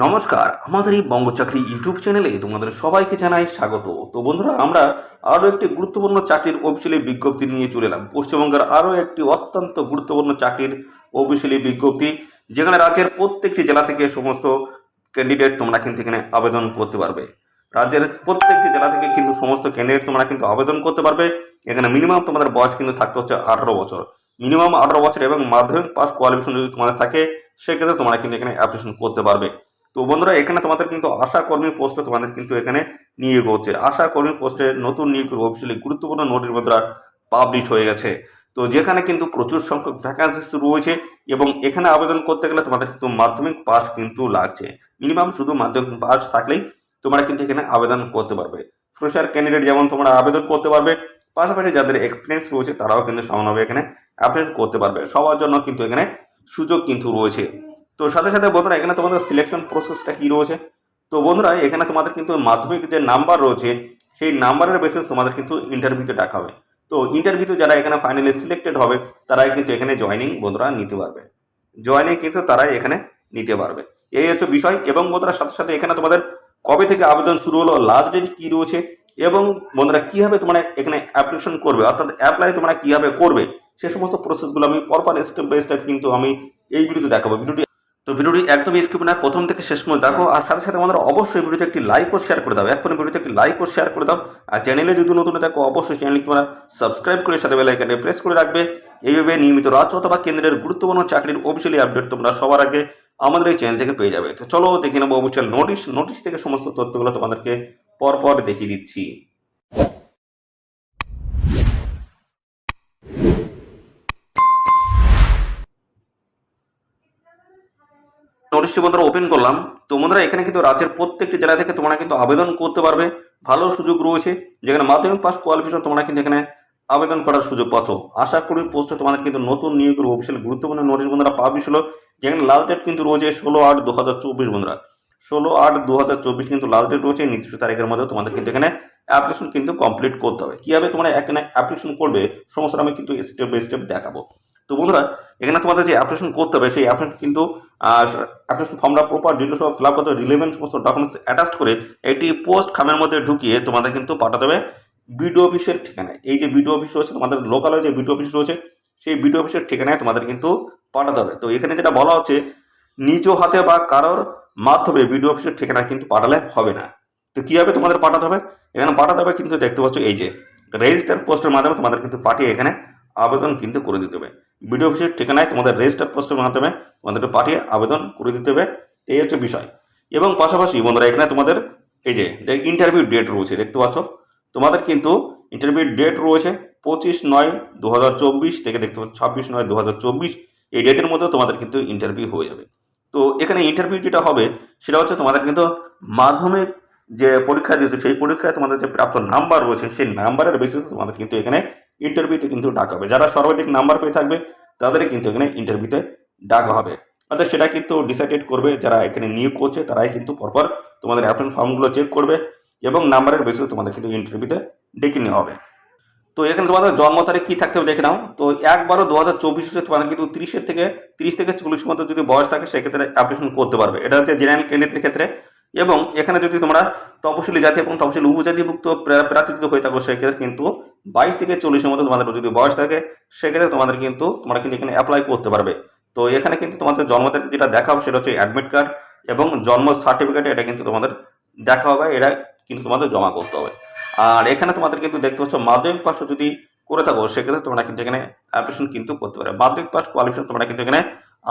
নমস্কার, আমাদের এই বঙ্গচাকরি ইউটিউব চ্যানেলে তোমাদের সবাইকে জানাই স্বাগত। তো বন্ধুরা, আমরা আরও একটি গুরুত্বপূর্ণ চাকরির অফিসিয়ালি বিজ্ঞপ্তি নিয়ে চলে এলাম। পশ্চিমবঙ্গের আরও একটি অত্যন্ত গুরুত্বপূর্ণ চাকরির অফিসিয়ালি বিজ্ঞপ্তি, যেখানে রাজ্যের প্রত্যেকটি জেলা থেকে সমস্ত ক্যান্ডিডেট তোমরা কিন্তু এখানে আবেদন করতে পারবে। রাজ্যের প্রত্যেকটি জেলা থেকে কিন্তু সমস্ত ক্যান্ডিডেট তোমরা কিন্তু আবেদন করতে পারবে। এখানে মিনিমাম তোমাদের বয়স কিন্তু থাকতে হচ্ছে 18 বছর, মিনিমাম 18 বছর, এবং মাধ্যমিক পাস কোয়ালিফিকেশন যদি তোমাদের থাকে সেক্ষেত্রে তোমরা কিন্তু এখানে অ্যাপ্লিকেশন করতে পারবে। তো বন্ধুরা, এখানে তোমাদের কিন্তু আশা কর্মী পোস্টে তোমাদের কিন্তু এখানে নিয়োগ হচ্ছে। আশা কর্মী পোস্টে নতুন নিয়োগ অফিসিয়ালি গুরুত্বপূর্ণ নোটিশ বন্ধুরা পাবলিশ হয়ে গেছে। তো যেখানে কিন্তু প্রচুর সংখ্যক ভ্যাকান্সিস রয়েছে, এবং এখানে আবেদন করতে গেলে তোমাদের কিন্তু মাধ্যমিক পাস কিন্তু লাগছে। মিনিমাম শুধু মাধ্যমিক পাস থাকলেই তোমরা কিন্তু এখানে আবেদন করতে পারবে। ফ্রেশার ক্যান্ডিডেট যেমন তোমরা আবেদন করতে পারবে, পাশাপাশি যাদের এক্সপিরিয়েন্স রয়েছে তারাও কিন্তু সমানভাবে এখানে অ্যাপ্লাই করতে পারবে। সবার জন্য কিন্তু এখানে সুযোগ কিন্তু রয়েছে। তো সাথে সাথে বন্ধুরা, এখানে তোমাদের সিলেকশন প্রসেসটা কি রয়েছে। তো বন্ধুরা, এখানে তোমাদের কিন্তু মাধ্যমিক যে নাম্বার রয়েছে সেই নাম্বারের বেসিস তোমাদের কিন্তু ইন্টারভিউতে ডাকা হবে। তো ইন্টারভিউতে যারা এখানে ফাইনালি সিলেক্টেড হবে তারাই কিন্তু এখানে জয়নিং বন্ধুরা নিতে পারবে। জয়নিং কিন্তু তারাই এখানে নিতে পারবে, এই হচ্ছে বিষয়। এবং বন্ধুরা, সাথে সাথে এখানে তোমাদের কবে থেকে আবেদন শুরু হলো, লাস্ট ডেট কি রয়েছে, এবং বন্ধুরা কিভাবে তোমরা এখানে অ্যাপ্লিকেশন করবে, অর্থাৎ অ্যাপ্লাই তোমরা কিভাবে করবে, সে সমস্ত প্রসেসগুলো আমি পরপর স্টেপ বাই স্টেপ কিন্তু আমি এই ভিডিওতে দেখাবো। ভিডিওটি একদম স্কিপ না, প্রথম থেকে শেষ পর্যন্ত দেখো। আর সাথে সাথে আমাদের অবশ্যই ভিডিওতে একটি লাইক ও শেয়ার করে দাও। এখন ভিডিওতে একটি লাইক ও শেয়ার করে দাও। আর চ্যানেলে যদি নতুন থাকো অবশ্যই চ্যানেলটি তোমরা সাবস্ক্রাইব করে সাথে বেল আইকনে প্রেস করে রাখবে। এইভাবে নিয়মিত রাজ্য অথবা কেন্দ্রের গুরুত্বপূর্ণ চাকরির অফিসিয়ালি আপডেট তোমরা সবার আগে আমাদের এই চ্যানেল থেকে পেয়ে যাবে। তো চলো দেখে নেবো অফিসিয়াল নোটিশ থেকে সমস্ত তথ্যগুলো তোমাদেরকে পরপর দেখিয়ে দিচ্ছি। নোটিশটি বন্ধুরা ওপেন করলাম। তো বন্ধুরা, এখানে কিন্তু রাজ্যের প্রত্যেকটি জেলা থেকে তোমরা কিন্তু আবেদন করতে পারবে। ভালো সুযোগ রয়েছে, যেখানে মাধ্যমিক পাস কোয়ালিফিকেশন তোমরা কিন্তু এখানে আবেদন করার সুযোগ পাচ্ছ। আশা করি পোস্টে তোমাদের কিন্তু নতুন নিয়োগের অফিসিয়াল গুরুত্বপূর্ণ নোটিশ বন্ধুরা পাবলিশ হলো, যেখানে লাস্ট ডেট কিন্তু রয়েছে 16/8/2024 বন্ধুরা। 16/8/2024 কিন্তু লাস্ট ডেট রয়েছে। নির্দিষ্ট তারিখের মধ্যে তোমাদের কিন্তু এখানে অ্যাপ্লিকেশন কিন্তু কমপ্লিট করতে হবে। কিভাবে তোমরা এখানে অ্যাপ্লিকেশন করবে সমস্ত আমি কিন্তু স্টেপ বাই স্টেপ দেখাবো। তো বন্ধুরা, এখানে তোমাদের যে অ্যাপ্লিকেশন করতে হবে সেই অ্যাপ্লিকেশন কিন্তু অ্যাপ্লিকেশন ফর্মটা প্রপার ডিটেলস সব ফিল আপ করতে হবে, রিলেভেন্ট সমস্ত ডকুমেন্টস অ্যাটাচ করে একটি পোস্ট খামের মধ্যে ঢুকিয়ে তোমাদের কিন্তু পাঠাতে হবে বিডিও অফিসের ঠিকানায়। এই যে বিডিও অফিস রয়েছে তোমাদের লোকালে, যে বিডিও অফিস রয়েছে সেই বিডিও অফিসের ঠিকানায় তোমাদের কিন্তু পাঠাতে হবে। তো এখানে যেটা বলা হচ্ছে, নিজ হাতে বা কারোর মাধ্যমে বিডিও অফিসের ঠিকানায় কিন্তু পাঠালে হবে না। তো কীভাবে তোমাদের পাঠাতে হবে, এখানে পাঠাতে হবে কিন্তু দেখতে পাচ্ছ এই যে রেজিস্টার পোস্টের মাধ্যমে তোমাদের কিন্তু পাঠিয়ে এখানে আবেদন কিন্তু করে দিতে হবে। বিডিও অফিসের ঠিকানায় তোমাদের রেজিস্টার পোস্টের মাধ্যমে তোমাদেরকে পাঠিয়ে আবেদন করে দিতে হবে, এই হচ্ছে বিষয়। এবং পাশাপাশি বন্ধুরা, এখানে তোমাদের এই যে ইন্টারভিউ ডেট রয়েছে দেখতে পাচ্ছ, তোমাদের কিন্তু ইন্টারভিউ ডেট রয়েছে 25/9/2024 থেকে দেখতে পাচ্ছ 26/9/2024। এই ডেটের মধ্যে তোমাদের কিন্তু ইন্টারভিউ হয়ে যাবে। তো এখানে ইন্টারভিউ যেটা হবে সেটা হচ্ছে তোমাদের কিন্তু মাধ্যমিক যে পরীক্ষা দিয়েছে সেই পরীক্ষায় তোমাদের যে প্রাপ্ত নাম্বার রয়েছে সেই নাম্বারের বেসিসে তোমাদের কিন্তু এখানে ইন্টারভিউতে কিন্তু ডাকা হবে। যারা সর্বাধিক নাম্বার পেয়ে থাকবে তাদেরই কিন্তু এখানে ইন্টারভিউতে ডাকা হবে। অর্থাৎ সেটা কিন্তু ডিসাইডেড করবে যারা এখানে নিয়োগ করছে, তারাই কিন্তু পরপর তোমাদের অ্যাপ্লিকেশন ফর্মগুলো চেক করবে এবং নাম্বারের বেসিসে তোমাদের কিন্তু ইন্টারভিউতে ডেকে নেওয়া হবে। তো এখানে তোমাদের জন্ম তারিখ কি থাকতে হবে দেখে নাও। তো 1/12/2024 তোমাদের কিন্তু 30 থেকে 40 মধ্যে যদি বয়স থাকে সেক্ষেত্রে অ্যাপ্লিকেশন করতে পারবে। এটা হচ্ছে জেনারেল ক্যান্ডিডেটের ক্ষেত্রে। এবং এখানে যদি তোমরা তপশিলি জাতি এবং তপশিলি উপজাতিভুক্ত প্রার্থী হয়ে থাকো সেক্ষেত্রে কিন্তু 22 থেকে 40-এর মধ্যে তোমাদের যদি বয়স থাকে সেক্ষেত্রে তোমরা কিন্তু এখানে অ্যাপ্লাই করতে পারবে। তো এখানে কিন্তু তোমাদের জন্ম তারিখ যেটা দেখা হবে সেটা হচ্ছে অ্যাডমিট কার্ড এবং জন্ম সার্টিফিকেট, এটা কিন্তু তোমাদের দেখা হবে, এটা কিন্তু তোমাদের জমা করতে হবে। আর এখানে তোমাদের কিন্তু দেখতে পাচ্ছ মাধ্যমিক পাস যদি করে থাকো সেক্ষেত্রে তোমরা কিন্তু এখানে অ্যাপ্লিকেশন কিন্তু করতে পারবে। মাধ্যমিক পাস কোয়ালিফিকেশন তোমরা কিন্তু এখানে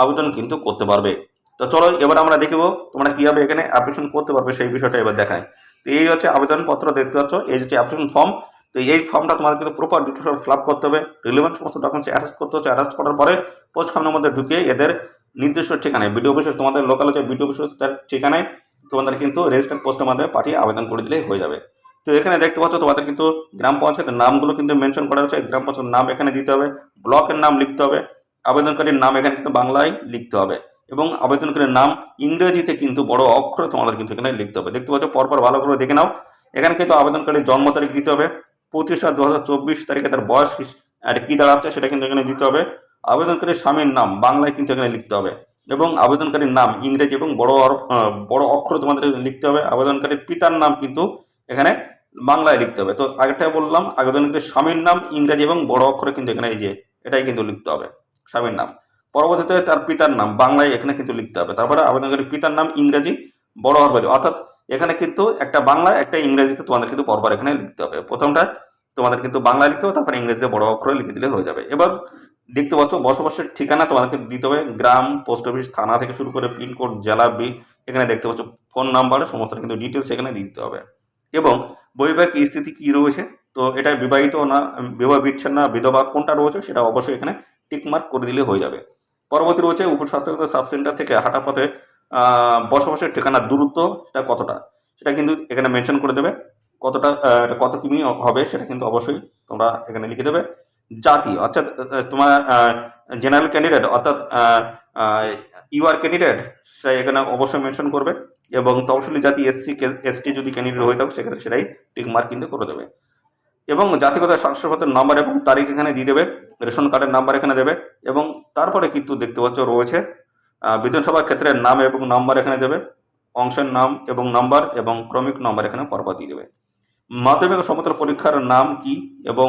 আবেদন কিন্তু করতে পারবে। তো চলো এবার আমরা দেখবো তোমরা কিভাবে এখানে অ্যাপ্লিকেশন করতে পারবে সেই বিষয়টা এবার দেখায়। তো এই হচ্ছে আবেদনপত্র দেখতে পাচ্ছ, এই হচ্ছে অ্যাপ্লিকেশন ফর্ম। তো এই ফর্মটা তোমাদের কিন্তু প্রপার ডিটেলস ফিল আপ করতে হবে, রিলেভেন্ট সমস্ত ডকুমেন্টস অ্যাটাচ করতে হচ্ছে। অ্যাটাচ করার পরে পোস্ট খামের মধ্যে ঢুকিয়ে এদের নির্দিষ্ট ঠিকানায় বিডিও অফিসে, তোমাদের লোকাল যে বিডিও অফিস তার ঠিকানায় তোমাদের কিন্তু রেজিস্টার্ড পোস্টের মাধ্যমে পাঠিয়ে আবেদন করে দিলেই হয়ে যাবে। তো এখানে দেখতে পাচ্ছ তোমাদের কিন্তু গ্রাম পঞ্চায়েতের নামগুলো কিন্তু মেনশন করা হচ্ছে। গ্রাম পঞ্চায়েতের নাম এখানে দিতে হবে, ব্লকের নাম লিখতে হবে, আবেদনকারীর নাম এখানে কিন্তু বাংলায় লিখতে হবে এবং আবেদনকারীর নাম ইংরেজিতে কিন্তু বড় অক্ষরে তোমাদের কিন্তু এখানে লিখতে হবে। দেখতে পাচ্ছ পরপর ভালো করে দেখে নাও। এখানে কিন্তু আবেদনকারীর জন্ম তারিখ দিতে হবে, 25/8/2024 তারিখে তার বয়স আর কি দাঁড়াচ্ছে সেটা কিন্তু এখানে দিতে হবে। আবেদনকারীর স্বামীর নাম বাংলায় কিন্তু এখানে লিখতে হবে। এবং আবেদনকারীর নাম ইংরেজি এবং বড় অক্ষরে তোমাদের লিখতে হবে। আবেদনকারীর পিতার নাম কিন্তু এখানে বাংলায় লিখতে হবে। তো আগেরটা বললাম, আবেদনকারীর স্বামীর নাম ইংরেজি এবং বড় অক্ষরে কিন্তু এখানে এই যে এটাই কিন্তু লিখতে হবে, স্বামীর নাম। পরবর্তীতে তার পিতার নাম বাংলায় এখানে কিন্তু লিখতে হবে। তারপরে আবেদনকারীর পিতার নাম ইংরেজি বড় হাতের, অর্থাৎ এখানে কিন্তু একটা বাংলা একটা ইংরেজিতে তোমাদের কিন্তু পরপর এখানে লিখতে হবে। প্রথমটা তোমাদের কিন্তু বাংলায় লিখতে হবে, তারপরে ইংরেজিতে বড় অক্ষরে লিখে দিলে হয়ে যাবে। এবার দেখতে পাচ্ছ বসবাসের ঠিকানা তোমাদেরকে দিতে হবে, গ্রাম, পোস্ট অফিস, থানা থেকে শুরু করে পিনকোড, জেলা, এখানে দেখতে পাচ্ছ ফোন নাম্বার, সমস্ত কিন্তু ডিটেলস এখানে দিতে হবে। এবং বৈবাহিক স্থিতি কি রয়েছে, তো এটা বিবাহিত না, বিবাহ বিচ্ছেন্ন না, বিধবা কোনটা রয়েছে সেটা অবশ্যই এখানে টিকমার্ক করে দিলে হয়ে যাবে। পরবর্তী রয়েছে উপস্বাস্থ্য সাব সেন্টার থেকে হাঁটা পথে বসবাসের ঠিকানার দূরত্ব সেটা কতটা, সেটা কিন্তু এখানে মেনশন করে দেবে। কতটা এটা কত কিমি হবে সেটা কিন্তু অবশ্যই তোমরা এখানে লিখে দেবে। জাতি অর্থাৎ তোমার জেনারেল ক্যান্ডিডেট অর্থাৎ ইউআর ক্যান্ডিডেট সেটা এখানে অবশ্যই মেনশন করবে। এবং তফসিলি জাতি এসটি যদি ক্যান্ডিডেট হয়ে থাকো সেক্ষেত্রে সেটাই টিক মার্ক কিন্তু করে দেবে। এবং জাতিগত শংসাপত্রের নাম্বার এবং তারিখ এখানে দিয়ে দেবে, রেশন কার্ডের নাম্বার এখানে দেবে। এবং তারপরে কিন্তু দেখতে পাচ্ছ রয়েছে বিধানসভা ক্ষেত্রের নাম এবং নাম্বার এখানে দেবে, অংশের নাম এবং নাম্বার এবং ক্রমিক নাম্বার এখানে পরপর দিয়ে দেবে। মাধ্যমিক ও সমতল পরীক্ষার নাম কি এবং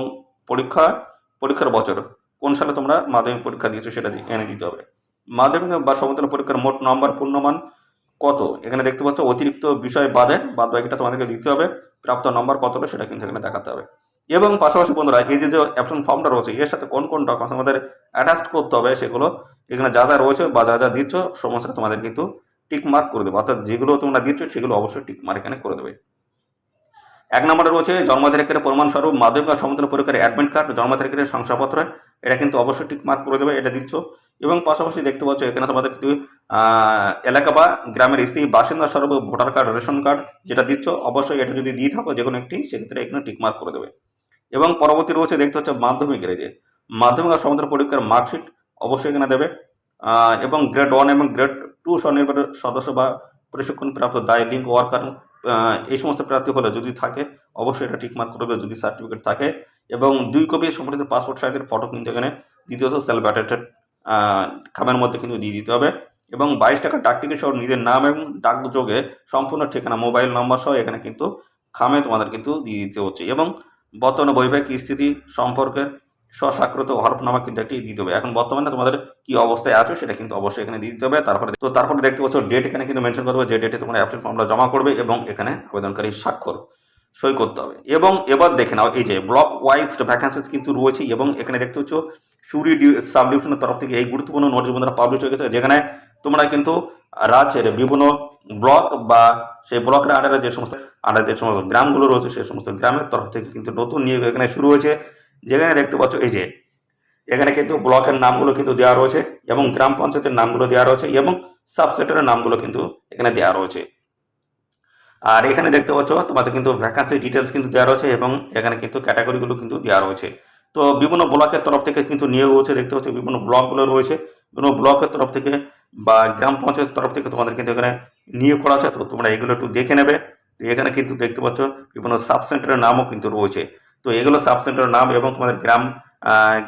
পরীক্ষার বছর, কোন সালে তোমরা মাধ্যমিক পরীক্ষা দিয়েছো সেটা এনে দিতে হবে। মাধ্যমিক বা সমতল পরীক্ষার মোট নাম্বার পূর্ণমান কত, এখানে দেখতে পাচ্ছ অতিরিক্ত বিষয় বাদ বাকিটা তোমাদেরকে দিতে হবে। প্রাপ্ত নাম্বার কতটা সেটা কিন্তু এখানে দেখাতে হবে। এবং পাশাপাশি বন্ধুরা এই যে অ্যাপ্লিকেশন ফর্মটা রয়েছে এর সাথে কোন কোন ডকুমেন্টস আমাদের অ্যাটাচ করতে হবে সেগুলো এখানে যা যা রয়েছে বা যা যা দিচ্ছ সমস্ত তোমাদের কিন্তু টিক মার্ক করে দেবে, অর্থাৎ যেগুলো তোমরা দিচ্ছ সেগুলো অবশ্যই টিক মার্ক এখানে করে দেবে। 1 নম্বরে রয়েছে জন্ম তারিখের প্রমাণস্বরূপ মাধ্যমিক বা সমতুল্য পরীক্ষার অ্যাডমিট কার্ড, জন্ম তারিখের শংসাপত্র, এটা কিন্তু অবশ্যই টিক মার্ক করে দেবে, এটা দিচ্ছ। এবং পাশাপাশি দেখতে পাচ্ছ এখানে তোমাদের কিন্তু এলাকা বা গ্রামের স্থায়ী বাসিন্দা স্বরূপ ভোটার কার্ড, রেশন কার্ড যেটা দিচ্ছ অবশ্যই এটা যদি দিয়ে থাকো যে কোনো একটি সেক্ষেত্রে এখানে টিক মার্ক করে দেবে। এবং পরবর্তী রয়েছে দেখতে হচ্ছে মাধ্যমিকের এই যে মাধ্যমিক আর সমতুল্য পরীক্ষার মার্কশিট অবশ্যই এখানে দেবে। এবং গ্রেড 1 এবং গ্রেড 2 স্বনির্ভর সদস্য বা প্রশিক্ষণ প্রাপ্ত দায় লিঙ্ক ওয়ার্কার এই সমস্ত প্রার্থী হলে যদি থাকে অবশ্যই এটা টিকমার্ক করবে যদি সার্টিফিকেট থাকে। এবং 2 কপি সম্পর্কিত পাসপোর্ট সাইজের ফটো কিন্তু এখানে দ্বিতীয়ত সেলফ অ্যাটেস্টেড খামের মধ্যে কিন্তু দিয়ে দিতে হবে। এবং 22 টাকা ডাক টিকিট সহ নিজের নাম এবং ডাকযোগে সম্পূর্ণ ঠিকানা, মোবাইল নাম্বার সহ এখানে কিন্তু খামে তোমাদের কিন্তু দিয়ে দিতে হচ্ছে। এবং বর্তমানে বৈবাহিক স্থিতি সম্পর্কে স্বস্বাক্ষরিত হরফনামা কিন্তু একটি দিতে হবে। এখন বর্তমানে তোমাদের কি অবস্থায় আছো সেটা কিন্তু অবশ্যই এখানে দিয়ে দিতে হবে। তারপরে দেখতে পাচ্ছ ডেট এখানে কিন্তু মেনশন করবে, যে ডেটে তোমরা অ্যাপ্লিকেশন ফর্মটা জমা করবে এবং এখানে আবেদনকারী স্বাক্ষর সই করতে হবে। এবং এবার দেখে নাও এই যে ব্লক ওয়াইজ ভ্যাকেন্সিস কিন্তু রয়েছে এবং এখানে দেখতে পাচ্ছ সুরি সাব ডিভিশনের তরফ থেকে এই গুরুত্বপূর্ণ নোটিশ বন্ধুরা পাবলিশ হয়ে গেছে, যেখানে তোমরা কিন্তু রাজ্যের বিভিন্ন ব্লক বা সেই ব্লকের আন্ডারে যে সমস্ত গ্রামগুলো রয়েছে সেই সমস্ত গ্রামের তরফ থেকে কিন্তু নতুন নিয়োগ এখানে শুরু হয়েছে। যেখানে দেখতে পাচ্ছ এই যে এখানে কিন্তু ব্লকের নামগুলো কিন্তু দেওয়া রয়েছে এবং গ্রাম পঞ্চায়েতের নামগুলো দেওয়া রয়েছে এবং সাবসেক্টরের নামগুলো কিন্তু এখানে দেওয়া রয়েছে। আর এখানে দেখতে পাচ্ছ তোমাদের কিন্তু ভ্যাকান্সি ডিটেলস কিন্তু দেওয়া রয়েছে এবং এখানে কিন্তু ক্যাটাগরিগুলো কিন্তু দেওয়া রয়েছে। তো বিভিন্ন ব্লকের তরফ থেকে কিন্তু নিয়োগ হচ্ছে, দেখতে পাচ্ছ বিভিন্ন ব্লকগুলো রয়েছে, বিভিন্ন ব্লকের তরফ থেকে বা গ্রাম পঞ্চায়েতের তরফ থেকে তোমাদের কিন্তু এখানে নিয়োগ করা আছে। তো তোমরা এগুলো একটু দেখে নেবে। তো এখানে কিন্তু দেখতে পাচ্ছ বিভিন্ন সাব সেন্টারের নামও কিন্তু রয়েছে। তো এগুলো সাব সেন্টারের নাম এবং তোমাদের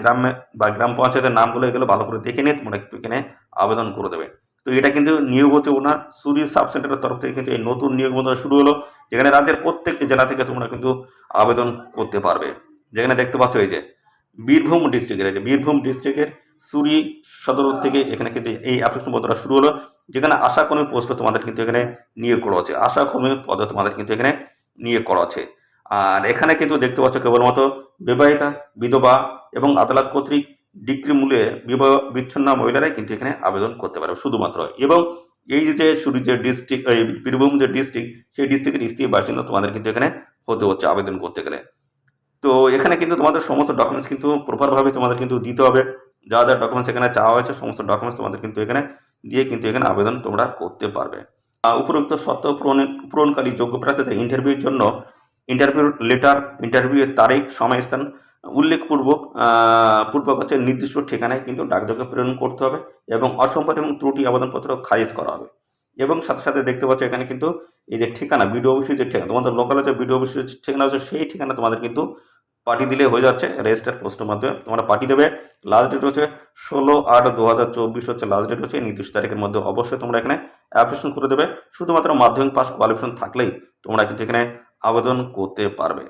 গ্রামে বা গ্রাম পঞ্চায়েতের নামগুলো এগুলো ভালো করে দেখে নিয়ে তোমরা কিন্তু এখানে আবেদন করে দেবে। তো এটা কিন্তু নিয়োগ হচ্ছে ওনার সুরি সাব সেন্টারের তরফ থেকে কিন্তু এই নতুন নিয়োগ শুরু হলো, যেখানে রাজ্যের প্রত্যেকটি জেলা থেকে তোমরা কিন্তু আবেদন করতে পারবে। যেখানে দেখতে পাচ্ছ এই যে বীরভূম ডিস্ট্রিক্টের সুরি সদর থেকে এখানে কিন্তু এই অ্যাপ্লিকেশন পত্রটা শুরু হলো, যেখানে আশা কর্মী পোস্ট তোমাদের কিন্তু এখানে নিয়োগ করা হচ্ছে, আশা কর্মী পদে তোমাদের কিন্তু এখানে নিয়োগ করা আছে। আর এখানে কিন্তু দেখতে পাচ্ছ কেবলমাত্র বিবাহিতা, বিধবা এবং আদালত কর্তৃক ডিগ্রি মূল্যে বিবাহ বিচ্ছিন্ন মহিলারাই কিন্তু এখানে আবেদন করতে পারবে শুধুমাত্র। এবং এই যে সুরি যে ডিস্ট্রিক্ট, এই বীরভূম যে ডিস্ট্রিক্ট, সেই ডিস্ট্রিক্টের স্থায়ী বাসিন্দা তোমাদের কিন্তু এখানে হতে হচ্ছে আবেদন করতে গেলে। তো এখানে কিন্তু তোমাদের সমস্ত ডকুমেন্টস কিন্তু প্রপারভাবে তোমাদের কিন্তু দিতে হবে, যা যা ডকুমেন্টস এখানে চাওয়া হয়েছে সমস্ত ডকুমেন্টস তোমাদের কিন্তু এখানে দিয়ে কিন্তু এখানে আবেদন তোমরা করতে পারবে। উপরোক্ত শর্ত পূরণকারী যোগ্য প্রার্থীদের ইন্টারভিউর জন্য ইন্টারভিউ লেটার, ইন্টারভিউয়ের তারিখ, সময়, স্থান উল্লেখপূর্বক হচ্ছে নির্দিষ্ট ঠিকানায় কিন্তু ডাকযোগে প্রেরণ করতে হবে এবং অসম্পূর্ণ এবং ত্রুটি আবেদনপত্র খারিজ করা হবে। এবং সাথে সাথে দেখতে পাচ্ছ এখানে কিন্তু এই যে ঠিকানা, বিডিও অফিসের যে ঠিকানা, তোমাদের লোকালে যে বিডিও অফিসের ঠিকানা আছে সেই ঠিকানা তোমাদের কিন্তু পাঠিয়ে দিলে হয়ে যাচ্ছে রেজিস্টার পোস্টের মাধ্যমে তোমরা পাঠিয়ে দেবে। লাস্ট ডেট হচ্ছে 16/8/2024 হচ্ছে লাস্ট ডেট হচ্ছে। নির্দিষ্ট তারিখের মধ্যে অবশ্যই তোমরা এখানে অ্যাপ্লিকেশন করে দেবে। শুধুমাত্র মাধ্যমিক পাস কোয়ালিফিকেশন থাকলেই তোমরা কিন্তু এখানে আবেদন করতে পারবে।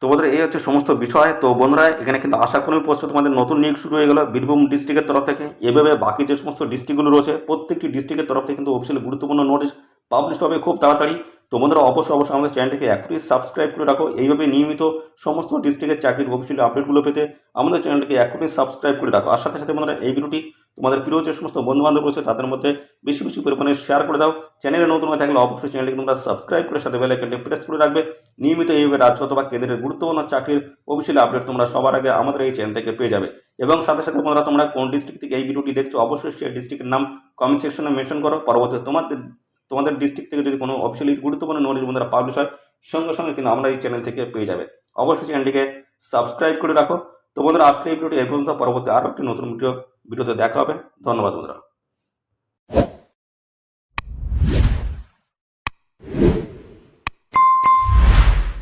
তো বন্ধুরা এই হচ্ছে সমস্ত বিষয়। তো বন্ধুরা এখানে কিন্তু আশাকর্মী পোস্টে তোমাদের নতুন নিয়োগ শুরু হয়ে গেল বীরভূম ডিস্ট্রিক্টের তরফ থেকে। এভাবে বাকি যে সমস্ত ডিস্ট্রিক্টগুলো রয়েছে প্রত্যেকটি ডিস্ট্রিক্টের তরফ থেকে কিন্তু অফিসিয়ালি গুরুত্বপূর্ণ নোটিশ পাবলিশ হবে খুব তাড়াতাড়ি। তো বন্ধুরা অবশ্যই আমাদের চ্যানেলটিকে এখনই সাবস্ক্রাইব করে রাখো। এইভাবে নিয়মিত সমস্ত ডিস্ট্রিক্টের চাকরির অফিসিয়ালি আপডেটগুলো পেতে আমাদের চ্যানেলটিকে এখনই সাবস্ক্রাইব করে রাখো। আর সাথে সাথে বন্ধুরা এই ভিডিওটি তোমাদের প্রিয় যে সমস্ত বন্ধুবান্ধব রয়েছে তাদের মধ্যে বেশি বেশি পরিমাণে শেয়ার করে দাও। চ্যানেলে নতুন হয়ে থাকলে অবশ্যই চ্যানেলটিকে তোমরা সাবস্ক্রাইব করে সাথে বেল আইকনটি প্রেস করে রাখবে। নিয়মিত এইভাবে রাজ্য অথবা কেন্দ্রের গুরুত্বপূর্ণ চাকরির অফিসিয়ালি আপডেট তোমরা সবার আগে আমাদের এই চ্যানেল থেকে পেয়ে যাবে। এবং সাথে সাথে বন্ধুরা তোমরা কোন ডিস্ট্রিক্ট থেকে এই ভিডিওটি দেখছো অবশ্যই সেই ডিস্ট্রিক্টের নাম কমেন্ট সেকশনে মেনশন করো। পরবর্তীতে তোমাদের ডিস্ট্রিক্ট থেকে যদি কোনো অফিসিয়ালি গুরুত্বপূর্ণ নোটিশ বন্ধুরা পাবলিশ হয় সঙ্গে সঙ্গে কিন্তু আমরা এই চ্যানেল থেকে পেয়ে যাবে। অবশ্যই চ্যানেলটিকে সাবস্ক্রাইব করে রাখো। তো বন্ধুরা আজকে এই ভিডিওটি এই পর্যন্ত, পরবর্তী আরও একটি নতুন ভিডিওতে দেখা হবে। ধন্যবাদ বন্ধুরা।